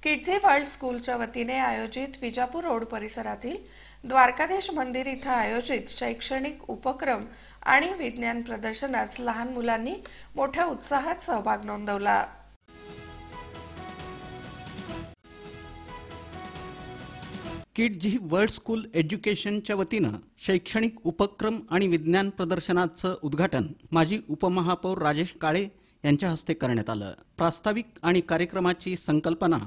किड्झी world स्कूलच्या वतीने आयोजित विजापूर रोड परिसरातील द्वारकाधीश मंदिर इथं आयोजित शैक्षणिक उपक्रम आणि विज्ञान प्रदर्शनास लहान मुलांनी मोठ्या उत्साहात सहभाग नोंदवला। किड्झी वर्ल्ड स्कूल एज्युकेशनच्या वतीनं शैक्षणिक उपक्रम आणि विज्ञान प्रदर्शनाचं उद्घाटन माजी उपमहापौर राजेश काळे यांच्या हस्ते करण्यात आलं। प्रास्ताविक आणि कार्यक्रमाची संकल्पना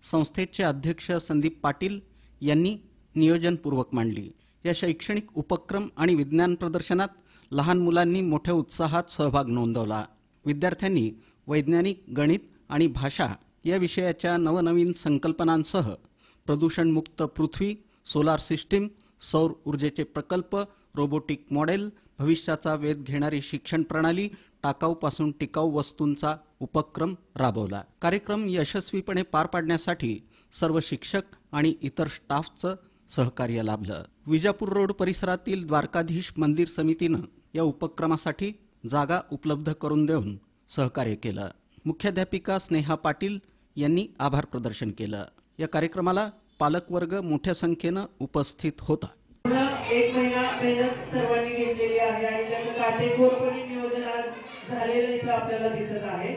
संस्थेचे अध्यक्ष संदीप पाटील यांनी नियोजनपूर्वक मांडली। या शैक्षणिक उपक्रम आणि विज्ञान प्रदर्शनात लहान मुलांनी मोठ्या उत्साहात सहभाग नोंदवला। विद्यार्थ्यांनी वैज्ञानिक, गणित आणि भाषा या विषयाच्या नवनवीन संकल्पनांसह प्रदूषणमुक्त पृथ्वी, सोलार सिस्टीम, सौर ऊर्जेचे प्रकल्प, रोबोटिक मॉडेल, भविष्याचा वेध घेणारी शिक्षण प्रणाली, टाकाऊपासून टिकाऊ वस्तूंचा उपक्रम राबवला। कार्यक्रम यशस्वीपणे पार पाडण्यासाठी सर्व शिक्षक आणि इतर स्टाफचं सहकार्य लाभलं। विजापूर रोड परिसरातील द्वारकाधीश मंदिर समितीनं या उपक्रमासाठी जागा उपलब्ध करून देऊन सहकार्य केलं। मुख्याध्यापिका स्नेहा पाटील यांनी आभार प्रदर्शन केलं। या कार्यक्रमाला पालकवर्ग मोठ्या संख्येनं उपस्थित होता। एक महिना मेहनत सर्वांनी घेतलेली आहे आणि त्याचं काटेकोरपणे नियोजन आज झालेलं इथं आपल्याला दिसत आहे।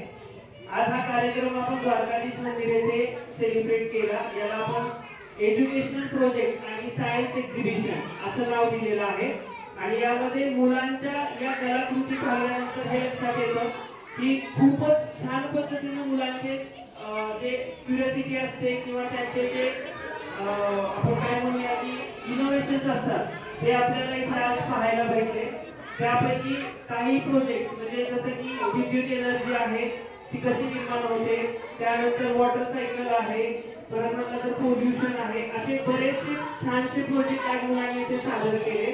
आज हा कार्यक्रम आपण द्वारकाधीश मंदिर येथे सेलिब्रेट केला। याला आपण एज्युकेशनल प्रोजेक्ट आणि सायन्स एक्झिबिशन असं नाव दिलेलं आहे आणि यामध्ये मुलांच्या या कलाकृती पाहिल्यानंतर हे लक्षात येतं की खूपच छान पद्धतीने मुलांचे जे क्युरियोसिटी असते किंवा त्यांचे जे आपण काय म्हणूया की इनोव्हेशन्स असतात ते आपल्याला इथे आज पाहायला भेटले। त्यापैकी काही प्रोजेक्ट म्हणजे जसं की विद्युत एनर्जी आहे ती कशी निर्माण होते, त्यानंतर वॉटर सायकल आहे, परत म्हटलं तर पोल्युशन आहे, असे बरेचसे छानसे प्रोजेक्ट आज मुलांनी इथे सादर केले।